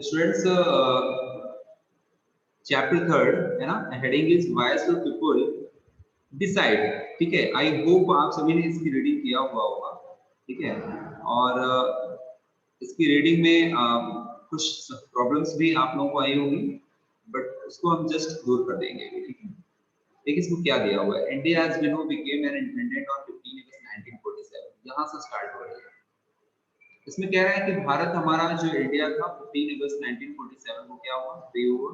Students, chapter third है ना, heading is why should people decide. ठीक है, आई होप आप सभी ने इसकी रीडिंग किया हुआ होगा। ठीक है, और इसकी रीडिंग में कुछ प्रॉब्लम्स भी आप लोगों को आई होंगी, बट उसको हम जस्ट दूर कर देंगे। ठीक है, देखिए इसमें क्या दिया हुआ है। India as we know became an independent on 15 August 1947। यहाँ से स्टार्ट हो रही है। इसमें कह रहा है कि भारत हमारा जो इंडिया था 15 अगस्त 1947 को क्या हुआ, फ्री हुआ,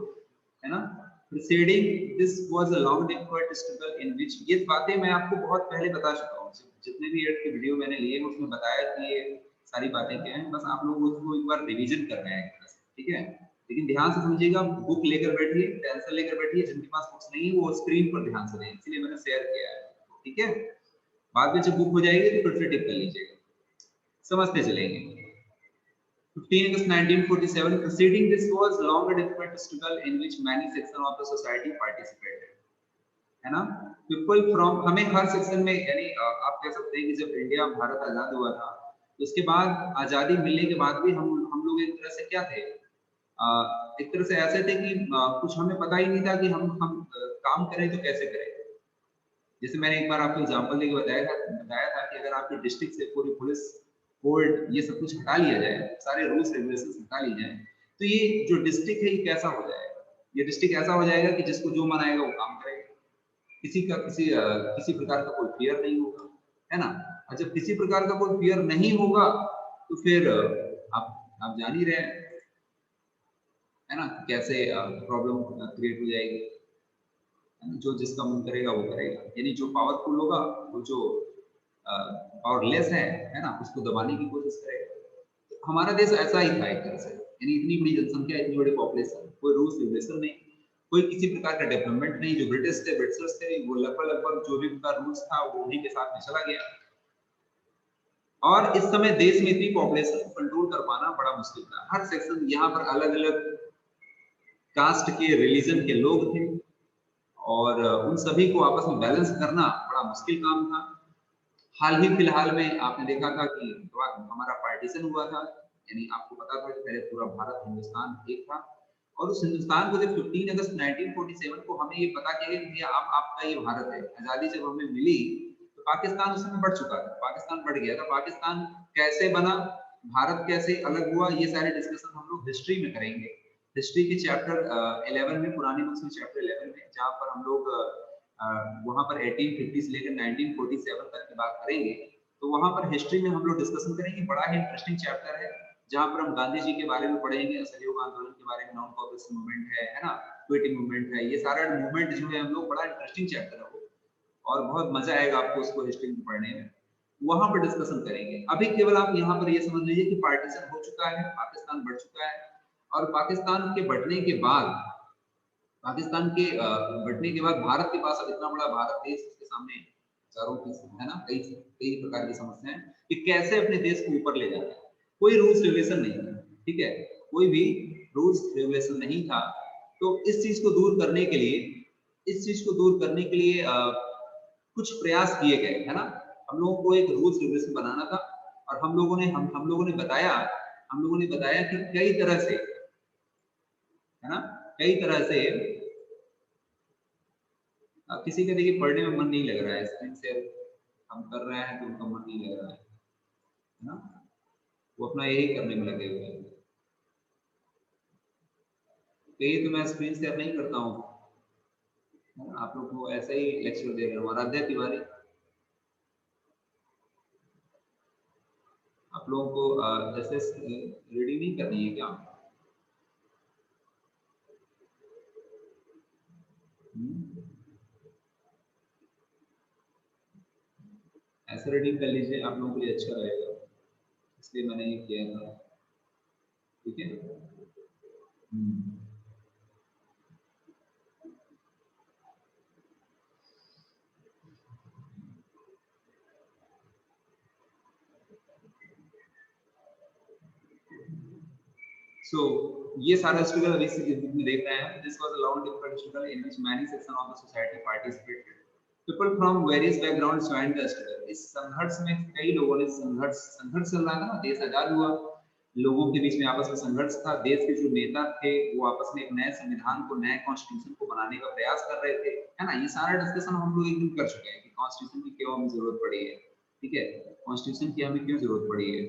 है ना। Preceding this was a long difficult struggle in which, ये बातें मैं आपको बहुत पहले बता चुका हूँ। जितने भी एड के वीडियो मैंने लिए उसमें बताया कि ये सारी बातें क्या हैं, बस आप लोग उसको एक बार रिवीजन कर रहे हैं एक तरह से। ठीक है, लेकिन ध्यान से समझिएगा, बुक लेकर बैठिए, पेंसिल लेकर बैठिए। जिनके पास बुक्स नहीं है वो स्क्रीन पर ध्यान से दें, इसलिए मैंने शेयर किया है। ठीक है, बाद में जब बुक हो जाएगी तो फिर से टिक कर लीजिएगा, समझते चलेंगे। 15 August 1947, preceding this was long and difficult struggle in which many sections of the society participated, है ना। People from, हमें हर सेक्शन में, यानी आप कह सकते हैं कि जब इंडिया भारत आजाद हुआ था तो उसके बाद आजादी मिलने के बाद भी हम लोग एक तरह से क्या थे, एक तरह से ऐसे थे कि कुछ हमें पता ही नहीं था कि हम काम करें तो कैसे करें। जैसे मैंने एक बार आपको एग्जांपल देके बताया था कि अगर आपके डिस्ट्रिक्ट से पूरी पुलिस कोर्ट ये सब कुछ हटा लिया जाए, सारे रूल्स रेगुलेशंस हटा ली जाए, तो ये जो डिस्ट्रिक्ट है ये कैसा हो जाएगा। ये डिस्ट्रिक्ट ऐसा हो जाएगा कि जिसको जो मन आएगा वो काम करेगा, किसी प्रकार का कोई फियर नहीं होगा, है ना। और जब किसी प्रकार का कोई फियर नहीं होगा तो फिर आप जान ही रहे हैं, है ना, कैसे प्रॉब्लम क्रिएट हो जाएगी। जो जिसका मन करेगा वो करेगा, यानी जो पावरफुल होगा वो जो पावरलेस है ना, उसको दबाने की कोशिश करेगा। हमारा देश ऐसा ही था एक तरह से, यानी इतनी बड़ी जनसंख्या, इतनी बड़ी पॉपुलेशन, कोई रूल्स रेगुलेशन नहीं, कोई किसी प्रकार का डेवलपमेंट नहीं। जो ब्रिटिशर्स थे वो लगभग जो भी उनका रूल्स था वो उन्हीं के साथ में चला गया। और इस समय देश में इतनी पॉपुलेशन को कंट्रोल कर पाना बड़ा मुश्किल था। हर सेक्शन, यहाँ पर अलग अलग कास्ट के, रिलीजन के लोग थे, और उन सभी को आपस में बैलेंस करना बड़ा मुश्किल काम था। हाल ही फिलहाल में आपने देखा था कि हमारा पार्टीशन हुआ था, यानी आपको पता था कि पहले पूरा भारत हिंदुस्तान एक था, और उस हिंदुस्तान को जब 15 अगस्त 1947 को हमें ये पता चला कि आप आपका ये भारत है, आजादी जब हमें मिली तो पाकिस्तान उस समय बढ़ चुका था, पाकिस्तान बढ़ गया था। पाकिस्तान कैसे बना, भारत कैसे अलग हुआ, ये सारे डिस्कशन हम लोग हिस्ट्री में करेंगे। हिस्ट्री के चैप्टर 11 में, पुरानी बुक्स में चैप्टर 11 में, जहाँ पर हम लोग वहां पर 1850 से लेकर 1947 तक की बात करेंगे, तो वहां पर हिस्ट्री में हम लोग डिस्कशन करेंगे। बड़ा ही इंटरेस्टिंग चैप्टर है, जहां पर हम गांधी जी के बारे में पढ़ेंगे, असहयोग आंदोलन के बारे में, नॉन कॉपरेशन मूवमेंट है ना, क्विटिंग मूवमेंट है, ये सारा मूवमेंट जो है हम लोग, बड़ा इंटरेस्टिंग चैप्टर है वो, और बहुत मजा आएगा आपको उसको हिस्ट्री में पढ़ने में। वहां पर डिस्कशन करेंगे। अभी केवल आप यहाँ पर ये समझ लीजिए कि पार्टीशन हो चुका है, पाकिस्तान बढ़ चुका है, और पाकिस्तान के बढ़ने के बाद, पाकिस्तान के बढ़ने के बाद भारत के पास अब इतना बड़ा भारत देश, उसके सामने हजारों की, है ना, कई कई प्रकार की समस्याएं कि कैसे अपने देश को ऊपर ले जाना है। कोई रूल्स रेगुलेशन नहीं था, ठीक है, कोई भी रूल्स रेगुलेशन नहीं था। तो इस चीज को दूर करने के लिए, इस चीज को दूर करने के लिए कुछ प्रयास किए गए, है ना। हम लोगों को एक रूल्स रेगुलेशन बनाना था, और हम लोगों ने बताया, हम लोगों ने बताया कि कई तरह से, है ना, कई तरह से किसी का देखिए पढ़ने में मन नहीं लग रहा है, स्क्रीन शेयर हम कर रहे हैं तो उनका मन नहीं लग रहा है ना, वो अपना यही करने में लगे हुए हैं। तो ये तो मैं स्क्रीन शेयर नहीं करता हूँ, आप लोग को ऐसा ही लेक्चर दे रहे हो। आराध्या तिवारी, आप लोगों को जैसे रीडिंग नहीं करनी है क्या? ऐसा रीडिंग कर लीजिए, आप लोगों के लिए अच्छा रहेगा, इसलिए मैंने ये किया था। ठीक है, सो ये सारा स्ट्रगल अभी से बुक में देख रहे हैं। This was a long difficult struggle in which many section of the society participated, people from various backgrounds joined the struggle. इस संघर्ष में कई लोगों ने, संघर्ष चल रहा था ना, देश आजाद हुआ, लोगों के बीच में आपस में संघर्ष था, देश के जो नेता थे वो आपस में एक नए संविधान को, नए कॉन्स्टिट्यूशन को बनाने का प्रयास कर रहे थे, है ना। ये सारा डिस्कशन हम लोग एक दिन कर चुके हैं कि कॉन्स्टिट्यूशन की क्यों हमें जरूरत पड़ी है, ठीक है, कॉन्स्टिट्यूशन की हमें क्यों जरूरत पड़ी है।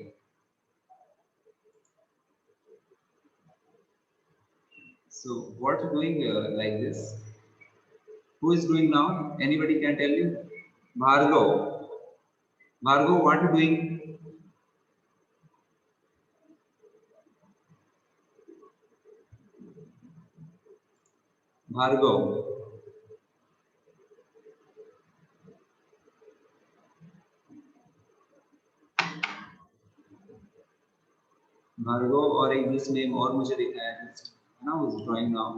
So what are doing like this? Who is doing now? Anybody can tell you? Bhargav. Bhargav, what are you doing? Bhargav. Bhargav और एक दिस नेम और मुझे दिखा है ना, who is drawing now?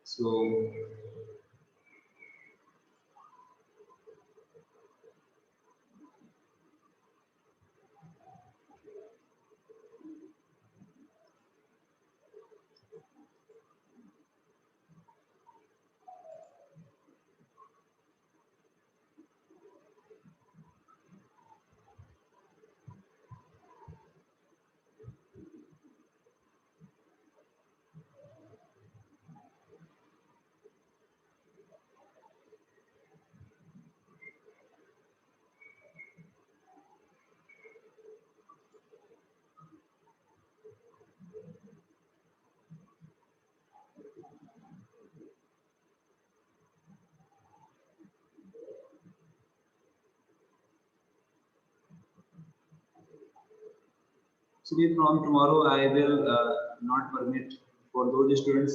So from tomorrow I will not permit for those students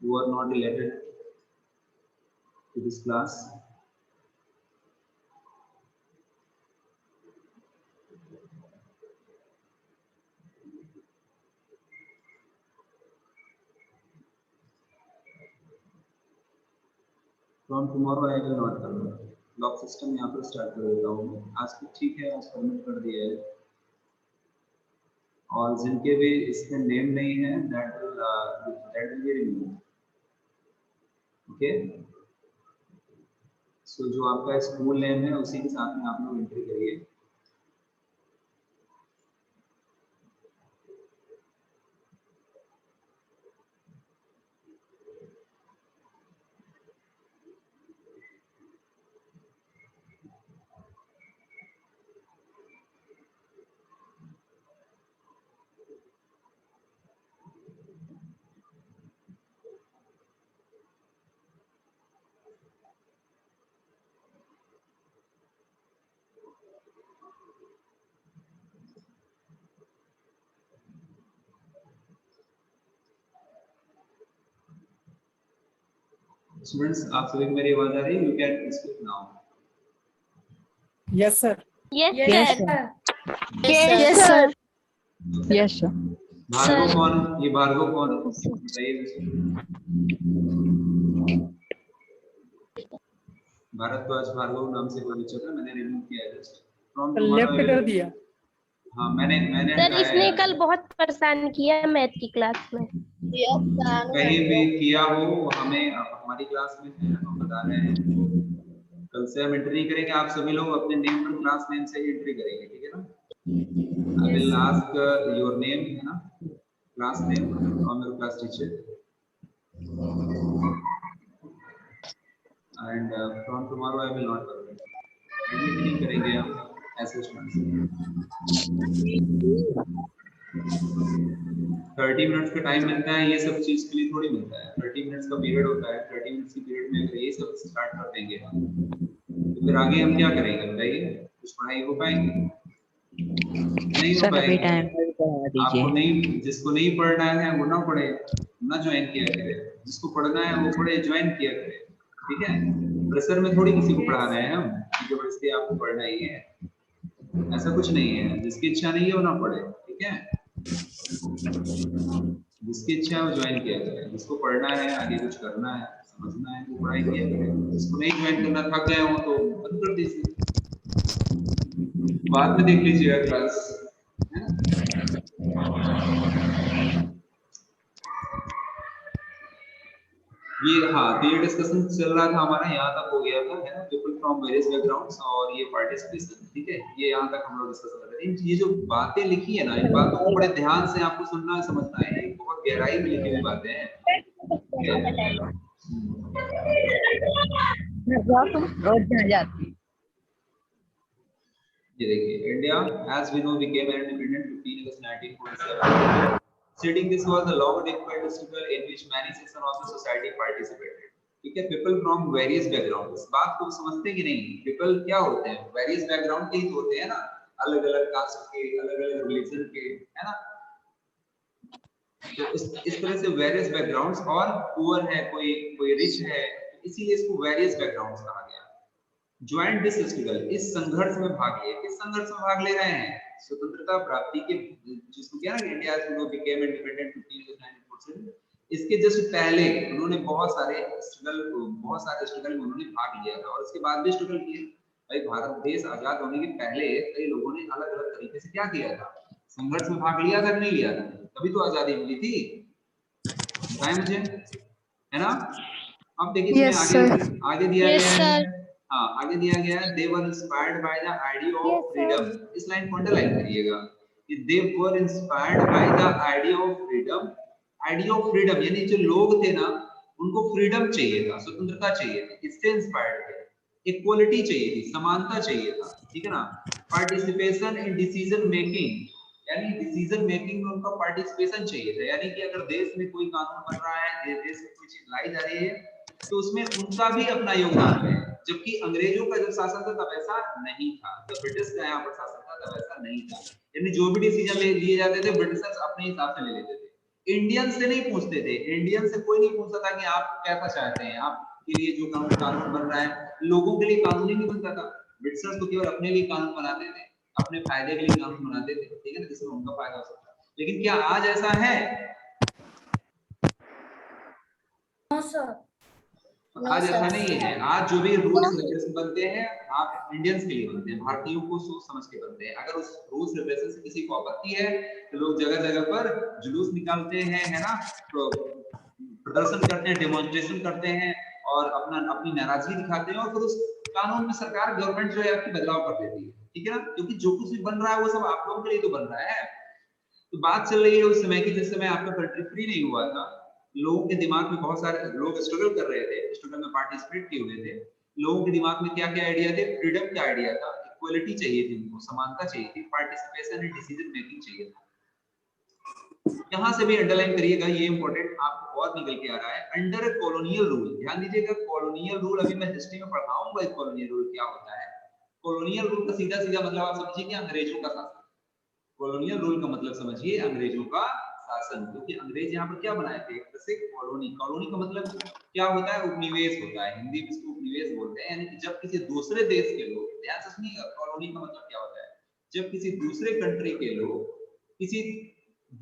who are not related to this class. From tomorrow I will not permit. Lock system यहाँ पर start कर देता हूँ आज तो, ठीक है, आज परमिट कर दिया है। और जिनके भी इसमें नेम नहीं है that will be removed. Okay, so जो आपका स्कूल नेम है उसी के साथ में आप लोग एंट्री करिए। स्टूडेंट्स, आप सभी को मेरी आवाज आ रही है? You can speak now. Yes sir. Yes, Yes, sir. Yes, sir. Yes, sir. Bhargav कौन? ये भार्गव कौन बताइए मुझे। भारद्वाज भार्गव नाम से कोई बच्चा था, मैंने रिमूव किया है जस्ट। फ्रॉम लेफ्ट कर दिया। हाँ, मैंने सर इसने कल बहुत परेशान किया मैथ की क्लास में। कहीं भी किया हो हमें, हमारी क्लास में है हम बता रहे हैं, कल से हम एंट्री करेंगे, आप सभी लोग अपने नेम पर क्लास नेम से ही एंट्री करेंगे, ठीक है ना। I will ask your name, है ना, class name from your class teacher, and from tomorrow I will not admit नहीं करेंगे हम ऐसे स्टूडेंट्स। 30 मिनट्स का टाइम मिलता है, ये सब चीज के लिए थोड़ी मिलता है। 30 मिनट्स का पीरियड होता है, 30 मिनट्स की पीरियड में अगर ये सब स्टार्ट कर देंगे हम, तो फिर आगे हम क्या करेंगे बताइए? कुछ पढ़ाई हो पाएगी? नहीं हो पाएगी। आपको नहीं, जिसको नहीं पढ़ना है वो ना पढ़े, ना ज्वाइन किया करे, जिसको पढ़ना है वो पढ़े, ज्वाइन किया करे, ठीक है। प्रेशर में थोड़ी किसी को पढ़ा रहे हैं हम, जबरदस्ती आपको पढ़ना ही है, ऐसा कुछ नहीं है। जिसकी इच्छा नहीं है वो ना पढ़े, ठीक है। जिसकी इच्छा है वो ज्वाइन किया करे, जिसको पढ़ना है, आगे कुछ करना है, समझना है, वो पढ़ाई किया करे। जिसको नहीं ज्वाइन करना, थक गए हो तो बंद कर दीजिए, बाद में देख लीजिएगा क्लास। ये हाँ, तो ये डिस्कशन चल रहा था हमारा, यहाँ तक हो गया था, है ना, पीपल फ्रॉम वेरियस बैकग्राउंड्स और ये पार्टिसिपेशन, ठीक है, ये यहाँ तक हम लोग डिस्कस कर रहे थे। ये जो बातें लिखी है ना, इन बातों को बड़े ध्यान से आपको सुनना है, समझना है, ये बहुत गहराई में लिखी हुई बातें हैं, ठीक है। ये देखिए, India as we know became independent 15 August 1947. Stating this was a long difficult struggle in which many sections of the society participated. ठीक है, people from various backgrounds, इस बात को समझते कि नहीं, people क्या होते हैं, various background के ही तो होते हैं ना, अलग अलग कास्ट के, अलग अलग रिलीजन के, है ना। तो इस तरह से वेरियस बैकग्राउंड्स, और पुअर है, कोई रिच है, इसीलिए इसको वेरियस बैकग्राउंड्स कहा गया। ज्वाइंट दिस स्ट्रगल, इस संघर्ष में भाग लिए, किस संघर्ष में भाग ले रहे हैं, स्वतंत्रता प्राप्ति के, जिसको क्या ना, इंडिया बिकेम इंडिपेंडेंट 1947, इसके जस्ट पहले उन्होंने बहुत सारे स्ट्रगल में उन्होंने भाग लिया था, और इसके बाद भी स्ट्रगल किए। भाई, भारत देश आजाद होने के पहले कई लोगों ने अलग अलग तरीके से क्या किया था, संघर्ष में भाग लिया था, नहीं लिया था, तभी तो आजादी मिली थी, बताएं मुझे, है ना। अब देखिए इसमें आगे दिया गया है, हाँ, आगे दिया गया है, they were inspired by the idea of freedom, इस लाइन को अंडरलाइन करिएगा कि they were inspired by the idea of freedom, idea of freedom यानी जो लोग थे ना, उनको फ्रीडम चाहिए था, स्वतंत्रता चाहिए थी, इससे इंस्पायर्ड थे, इक्वलिटी चाहिए थी, समानता चाहिए था, ठीक है ना। पार्टिसिपेशन इन डिसीजन मेकिंग, यानी डिसीजन मेकिंग में उनका पार्टिसिपेशन चाहिए था, यानी कि अगर देश में कोई कानून बन रहा है, देश में कोई चीज लाई जा रही है, तो उसमें उनका भी अपना योगदान है, जबकि अंग्रेजों का जब शासन था तब ऐसा नहीं था, जब ब्रिटिश का यहाँ पर शासन था तब ऐसा नहीं था, यानी जो भी डिसीजन लिए जाते थे ब्रिटिशर्स अपने हिसाब से ले लेते थे, इंडियन से नहीं पूछते थे, इंडियन से कोई नहीं पूछता था कि आप कैसा चाहते हैं, आपके लिए जो कानून बन रहा है, लोगों के लिए कानून ही नहीं बनता था, ब्रिटिशर्स तो केवल अपने लिए कानून बनाते थे, अपने फायदे के लिए कानून बनाते थे, ठीक है ना, जिसमें उनका फायदा हो सकता है। लेकिन क्या आज ऐसा है? आज ऐसा नहीं है। आज जो भी रूल्स रेगुलेशन बनते हैं, आप इंडियंस के लिए बनते हैं, भारतीयों को सोच समझ के बनते हैं। अगर उस रूल्स रेगुलेशन से किसी को आपत्ति है तो लोग जगह जगह पर जुलूस निकालते हैं, है ना, तो प्रदर्शन करते हैं, डेमोन्स्ट्रेशन करते हैं और अपनी नाराजगी दिखाते हैं, और फिर उस कानून में सरकार, गवर्नमेंट जो है आपकी बदलाव कर देती है, ठीक है ना, क्योंकि जो कुछ भी बन रहा है वो सब आप लोगों के लिए तो बन रहा है। तो बात चल रही है उस समय की, जिस समय आपका कंट्री फ्री नहीं हुआ था, लोगों के दिमाग में बहुत सारे लोग स्ट्रगल कर रहे थे, स्ट्रगल में पार्टिसिपेट किए हुए थे, लोगों के दिमाग में क्या क्या आइडिया थे, फ्रीडम का आइडिया था, इक्वलिटी चाहिए थी उनको, समानता चाहिए थी, पार्टिसिपेशन एंड डिसीजन मेकिंग चाहिए था। यहां से भी अंडरलाइन करिएगा, ये इंपॉर्टेंट आपको बहुत निकल के आ रहा है, अंडर कॉलोनियल रूल, ध्यान दीजिएगा, कॉलोनियल रूल, अभी मैं हिस्ट्री में पढ़ाऊंगा कॉलोनियल रूल क्या होता है। कॉलोनियल रूल का सीधा सीधा मतलब आप समझिए कि अंग्रेजों का शासन, कॉलोनियल रूल का मतलब समझिए अंग्रेजों का शासन, क्योंकि अंग्रेज यहाँ पर क्या बनाए थे, कॉलोनी, कॉलोनी का मतलब क्या होता है, उपनिवेश होता है, हिंदी में इसको उपनिवेश बोलते हैं, यानी कि जब किसी दूसरे देश के लोग, ध्यान से सुनिएगा, कॉलोनी का मतलब क्या होता है, जब किसी दूसरे कंट्री के लोग किसी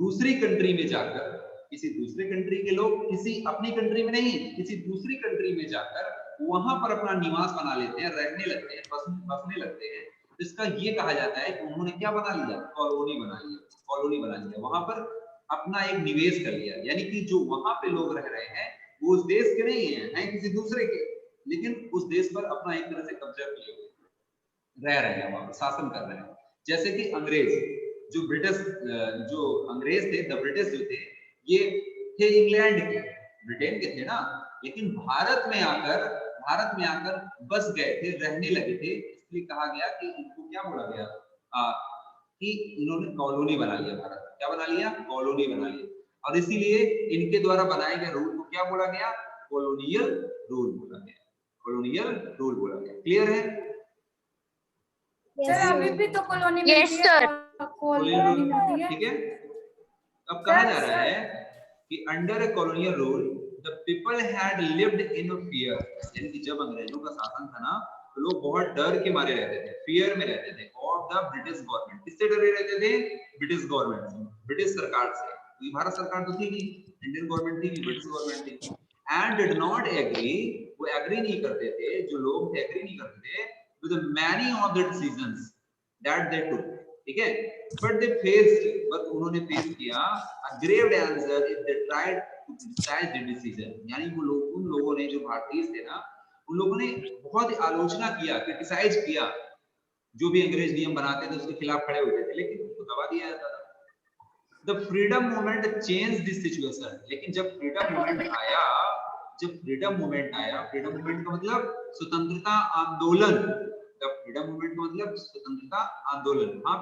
दूसरी कंट्री में जाकर, किसी दूसरे कंट्री के लोग किसी अपनी कंट्री में नहीं, किसी दूसरी कंट्री में जाकर वहां पर अपना निवास बना लेते हैं, रहने लगते हैं, बसने लगते हैं, इसका ये कहा जाता है कि उन्होंने क्या बना लिया, कॉलोनी बना लिया, कॉलोनी बना लिया, वहां पर अपना एक निवेश कर लिया, यानी कि जो वहां पे लोग रह रहे हैं वो उस देश के नहीं है, हैं किसी दूसरे के, लेकिन उस देश पर अपना एक तरह से कब्जा किए हुए रह रहे हैं, वहां पर शासन कर रहे हैं। जैसे कि अंग्रेज, जो ब्रिटिश, जो अंग्रेज थे, द ब्रिटिश जो थे, ये थे इंग्लैंड के, ब्रिटेन के थे ना, लेकिन भारत में आकर बस गए थे, रहने लगे थे, इसलिए कहा गया कि इनको क्या बोला गया, कि इन्होंने कॉलोनी बना लिया, भारत क्या बना लिया, कॉलोनी बना लिया, और इसीलिए इनके द्वारा बनाए गए रूल को क्या बोला गया, कॉलोनियल रूल बोला गया, कॉलोनियल रूल बोला गया। क्लियर है सर? अभी भी तो कॉलोनी में यस सर, ठीक है। अब कहा जा रहा है कि under a colonial rule the people had lived in fear, यानी कि जब अंग्रेजों का शासन था ना, तो लोग बहुत डर के मारे रहते थे, फियर में रहते थे, और द ब्रिटिश गवर्नमेंट, किससे डरे रहते थे, ब्रिटिश गवर्नमेंट से, ब्रिटिश सरकार से, क्योंकि भारत सरकार तो थी नहीं, इंडियन गवर्नमेंट थी, ब्रिटिश गवर्नमेंट थी, एंड डिड नॉट एग्री, वो एग्री नहीं करते थे, जो लोग थे एग्री नहीं करते थे with many of the decisions that they took, ठीक है, बट दे फेस्ड, बट उन्होंने फेस किया a grave danger if they tried to criticize the decision, यानी वो लोग, उन लोगों ने, जो भारतीय थे ना, उन लोगों ने बहुत आलोचना किया, क्रिटिसाइज किया, जो भी अंग्रेज नियम बनाते थे उसके खिलाफ खड़े होते थे, लेकिन उनको दबा दिया जाता था। The freedom movement changed this situation, लेकिन जब फ्रीडम मूवमेंट आया, फ्रीडम मूवमेंट का मतलब स्वतंत्रता आंदोलन, जब फ्रीडम मूवमेंट का मतलब स्वतंत्रता आंदोलन। हाँ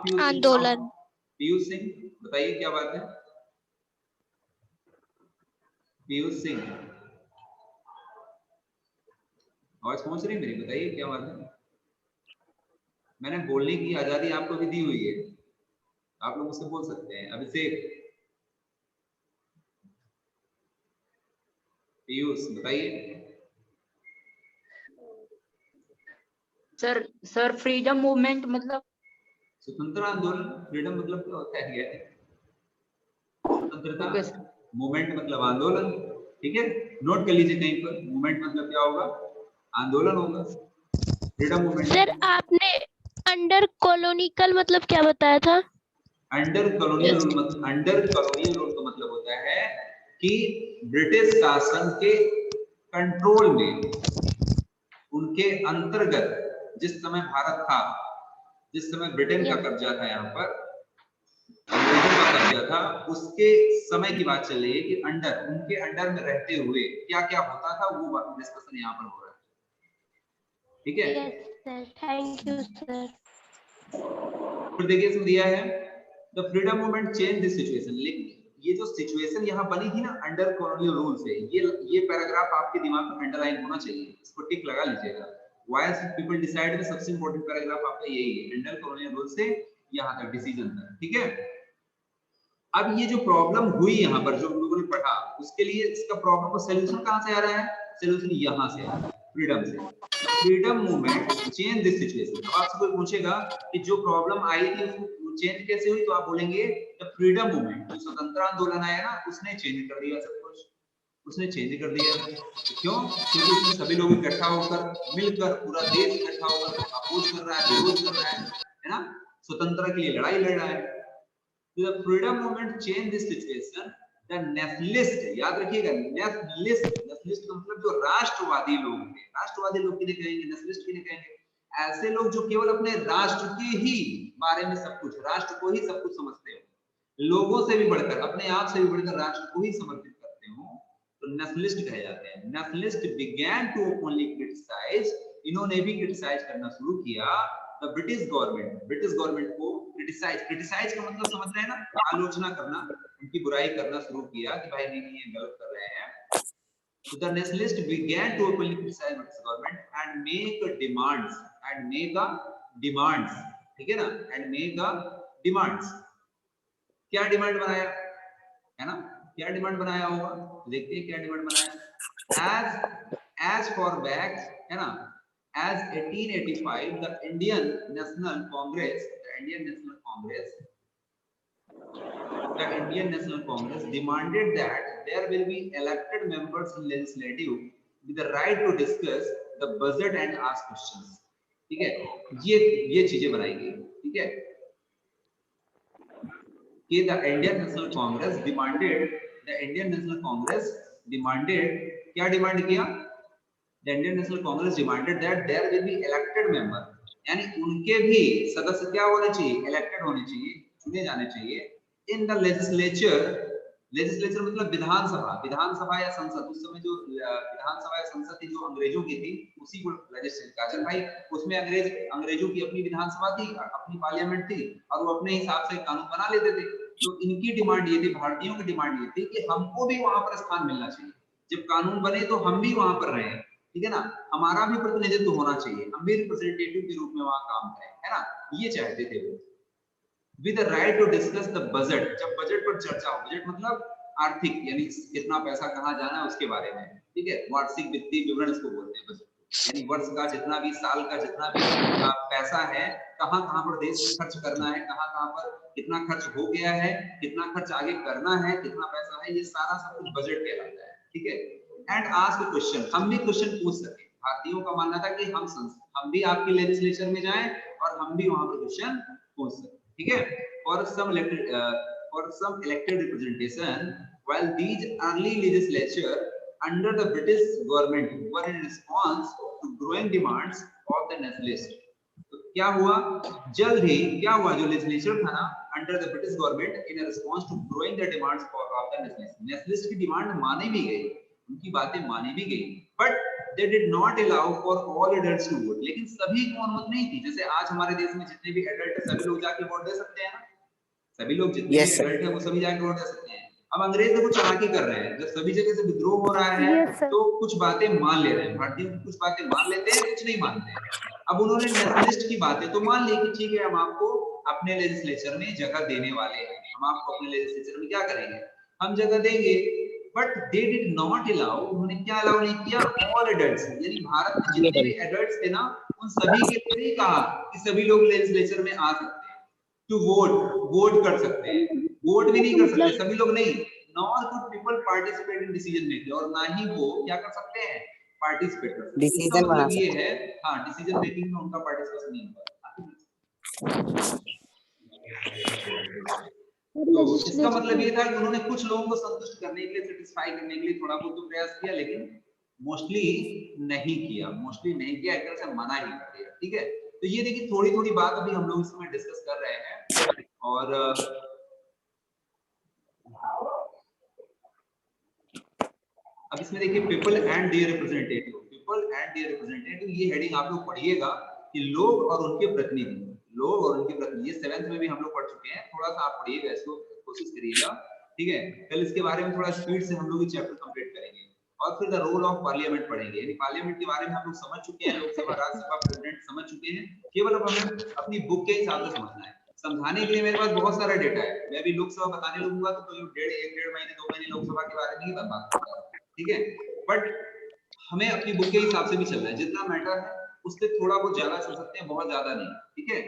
पीयूष सिंह बताइए क्या बात है। पीयूष सिंह आवाज पहुंच रही है मेरी, बताइए क्या बात है। मैंने बोलने की आजादी आपको भी दी हुई है, आप लोग मुझसे बोल सकते हैं। अभिषेक, पीयूष बताइए। सर फ्रीडम मूवमेंट मतलब स्वतंत्र आंदोलन। फ्रीडम मतलब क्या होता है, स्वतंत्रता, मूवमेंट मतलब आंदोलन, ठीक है, नोट कर लीजिए कहीं पर। मूवमेंट मतलब क्या होगा, आंदोलन होगा। Freedom movement. सर आपने अंडर कॉलोनिकल मतलब क्या बताया था? अंडर कॉलोनियल रूल का मतलब होता है कि ब्रिटिश शासन के कंट्रोल में, उनके अंतर्गत जिस समय भारत था, जिस समय ब्रिटेन का कब्जा था, यहाँ पर अंग्रेजों का कब्जा था, उसके समय की बात चल रही है कि उनके अंडर में रहते हुए क्या क्या होता था, वो डिस्कशन यहाँ पर हो रहा है, ठीक है। Yes sir, thank you sir. फिर देखिए इसमें दिया है the freedom movement change this situation. लेकिन ये जो सिचुएशन यहाँ बनी थी ना अंडर कॉलोनियल रूल से, ये पैराग्राफ आपके दिमाग में अंडरलाइन होना चाहिए, इसको टिक लगा लीजिएगा। व्हाई पीपल डिसाइड में सबसे इंपॉर्टेंट पैराग्राफ आपका यही है, अंडर कॉलोनियल रूल से यहाँ तक डिसीजन तक, ठीक है। अब ये जो प्रॉब्लम हुई यहाँ पर, जो हम लोगों ने पढ़ा, उसके लिए इसका प्रॉब्लम का सलूशन कहाँ से आ रहा है? सलूशन यहाँ से आ रहा है, फ्रीडम से। Freedom movement change this situation. अब आपसे कोई पूछेगा कि जो प्रॉब्लम आई थी उसको चेंज कैसे हुई, तो आप बोलेंगे द फ्रीडम मूवमेंट, जो स्वतंत्र आंदोलन आया ना, उसने चेंज कर दिया सब कुछ, उसने चेंज कर दिया। क्यों? क्योंकि उसमें सभी लोग इकट्ठा होकर, मिलकर, पूरा देश इकट्ठा होकर अपोज कर रहा है, विरोध कर रहा है ना, स्वतंत्रता के लिए लड़ाई लड़ रहा है। The freedom movement changed this situation. The nationalist, याद रखिएगा, nationalist का मतलब जो राष्ट्रवादी लोग थे, राष्ट्रवादी लोग किन्हें कहेंगे, नेशनलिस्ट किन्हें कहेंगे? ऐसे लोग जो केवल अपने राष्ट्र के ही बारे में सब कुछ, राष्ट्र को ही सब कुछ समझते हो, लोगों से भी बढ़कर, अपने आप से भी बढ़कर राष्ट्र को ही समर्पित करते हो, तो नेशनलिस्ट कहे जाते हैं। Nationalist began to openly criticize, इन्होंने भी क्रिटिसाइज करना शुरू किया द ब्रिटिश गवर्नमेंट को। क्रिटिसाइज का मतलब समझ रहे हैं ना, आलोचना करना, उनकी बुराई करना शुरू किया कि भाई नहीं ये गलत कर रहे हैं। So the nationalists began to openly criticize British government and make demands, ठीक है ना, and make demands। क्या डिमांड बनाया है ना, क्या डिमांड बनाया होगा, देखते हैं क्या डिमांड बनाया। as far back है ना, as 1885 the Indian National Congress demanded that there will be elected members in legislative with the right to discuss the budget and ask questions, ठीक है। ये चीजें बनाई गई, ठीक है, कि the Indian National Congress demanded क्या डिमांड किया? The Indian National Congress demanded that there will be elected member, यानी उनके भी सदस्य क्या होने चाहिए, इलेक्टेड होने चाहिए, चुने जाने चाहिए, इन द लेजिस्लेचर मतलब विधानसभा या संसद। उस समय जो विधानसभा या संसद थी जो अंग्रेजों की थी, उसी को लेजिस्लेचर कहा जाता भाई। उसमें अंग्रेजों की अपनी विधानसभा थी, अपनी पार्लियामेंट थी, और वो अपने हिसाब से कानून बना लेते थे। तो इनकी डिमांड ये थी, भारतीयों की डिमांड ये थी कि हमको भी वहां पर स्थान मिलना चाहिए, जब कानून बने तो हम भी वहां पर रहें, ठीक है ना, हमारा भी प्रतिनिधित्व होना चाहिए, हम भी रिप्रेजेंटेटिव के रूप में वहां काम करें, है ना, ये चाहते थे वो। With the right to discuss the budget, जब बजट पर चर्चा हो, बजट मतलब आर्थिक, यानी कितना पैसा कहाँ जाना है उसके बारे में, ठीक है, वार्षिक वित्तीय विवरण इसको बोलते हैं बजट, यानी वर्ष का जितना भी, साल का जितना भी पैसा है, कहाँ कहाँ पर देश में खर्च करना है, कहाँ कहाँ पर कितना खर्च हो गया है, कितना खर्च आगे करना है, कितना पैसा है, ये सारा सब कुछ बजट कहलाता है, ठीक है। एंड आस्क क्वेश्चन, हम भी क्वेश्चन पूछ सके। भारतीयों का मानना था कि हम भी आपके लेजिस्लेचर में जाएं और हम भी वहां पर क्वेश्चन पूछ सके, ठीक है। For some elected while these early legislature under the British government were in response to growing demands of the nationalists. तो क्या हुआ, जल्द ही क्या हुआ, जो लेजिस्लेचर था ना under the British government in response to growing the demands of the nationalist की डिमांड मानी भी गई, उनकी बातें मानी भी गई, but they did not allow for all adults to vote, लेकिन सभी को अनुमति नहीं थी। जैसे आज हमारे देश में जितने भी एडल्ट है सभी लोग जाके वोट दे सकते हैं ना, सभी लोग जितने भी एडल्ट है वो सभी जाके वोट दे सकते हैं। अब अंग्रेज देखो चालाकी कर रहे हैं, जब सभी जगह से विद्रोह हो रहा है तो कुछ बातें मान ले रहे हैं, भारतीयों की कुछ बातें मान लेते हैं, कुछ नहीं मानते हैं। अब उन्होंने नेशनलिस्ट की बातें तो मान ली कि ठीक है हम आपको अपने लेजिस्लेचर में जगह देने वाले हैं, हम आपको अपने लेजिस्लेचर में क्या करेंगे, हम जगह देंगे, but they did not allow, उन्होंने क्या अलाउ नहीं किया, ऑल एडल्ट्स, यानी भारत में जितने भी एडल्ट्स थे ना उन सभी के लिए नहीं कहा कि सभी लोग लेजिस्लेचर में आ सकते हैं, टू वोट कर सकते हैं, वोट भी नहीं कर सकते सभी लोग नहीं, nor could people participate in decision making, और ना ही वो क्या कर सकते हैं, पार्टिसिपेट कर सकते हैं। डिसीजन बना सकते ये है, हाँ डिसीजन मेकिंग में उनका पार्टिसिपेशन नहीं होगा। तो इसका मतलब ये था कि उन्होंने कुछ लोगों को संतुष्ट करने के लिए, सेटिस्फाई करने के लिए थोड़ा बहुत तो प्रयास किया, लेकिन मोस्टली नहीं किया, एक तरह से मना ही कर दिया। ठीक है, तो ये देखिए थोड़ी थोड़ी बात अभी हम लोग इसमें डिस्कस कर रहे हैं, और अब इसमें देखिए पीपल एंड देयर रिप्रेजेंटेटिव, ये हेडिंग आप लोग पढ़िएगा कि लोग और उनके प्रतिनिधि, ये 7th में भी हम लोग पढ़ चुके हैं, थोड़ा सा आप पढ़िएगा, इसको कोशिश करिएगा। ठीक है, कल इसके बारे में थोड़ा स्पीड से हम लोग ये चैप्टर कंप्लीट करेंगे, और फिर द रोल ऑफ पार्लियामेंट पढ़ेंगे, यानी पार्लियामेंट के बारे में हम लोग समझ चुके हैं, लोकसभा राज्यसभा प्रेसिडेंट समझ चुके हैं, केवल अब हमें अपनी बुक के हिसाब से समझना है। समझाने के लिए मेरे पास बहुत सारा डेटा है, मैं भी लोकसभा बताने लगूंगा तो एक डेढ़ महीने 2 महीने लोकसभा के बारे में ही बात करूंगा। ठीक है, बट हमें अपनी बुक के हिसाब से भी चलना है, जितना मैटर है उससे थोड़ा बहुत ज्यादा चल सकते हैं, बहुत ज्यादा नहीं। ठीक है,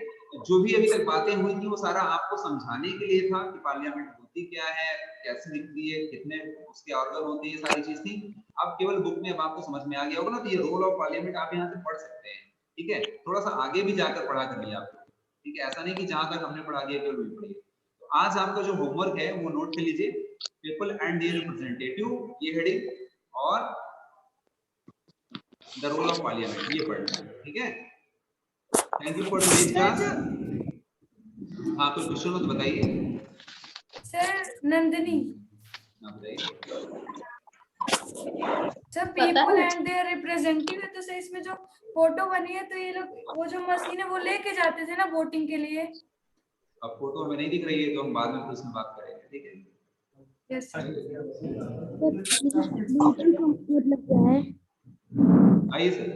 जो भी अभी तक बातें हुई थी वो सारा आपको समझाने के लिए था कि पार्लियामेंट होती क्या है, कैसे दिखती है, कितने उसके ऑर्गन होते हैं, ये सारी चीज थी। अब केवल बुक में अब आपको समझ में आ गया होगा ना, तो ये रोल ऑफ पार्लियामेंट आप यहाँ से पढ़ सकते हैं। ठीक है, थोड़ा सा आगे भी जाकर पढ़ा करिए आप। ठीक है, ऐसा नहीं कि जहां तक हमने पढ़ा दिया केवल वही पढ़िए। तो आज आपका जो होमवर्क है वो नोट कर लीजिए, पीपल एंड देयर रिप्रेजेंटेटिव ये हेडिंग, और द रोल ऑफ पार्लियामेंट ये पढ़ना है। ठीक है, thank you for today's class. हाँ, कोई क्वेश्चन हो तो बताइए। सर नंदिनी, हाँ बताइए। Sir people and their representative है, तो सर इसमें जो फोटो बनी है तो ये लोग वो जो मशीन है वो लेके जाते थे ना वोटिंग के लिए। अब फोटो हमें नहीं दिख रही है तो हम बाद में फिर उसमें बात करेंगे। ठीक है, यस सर। मतलब क्या है? आइए सर।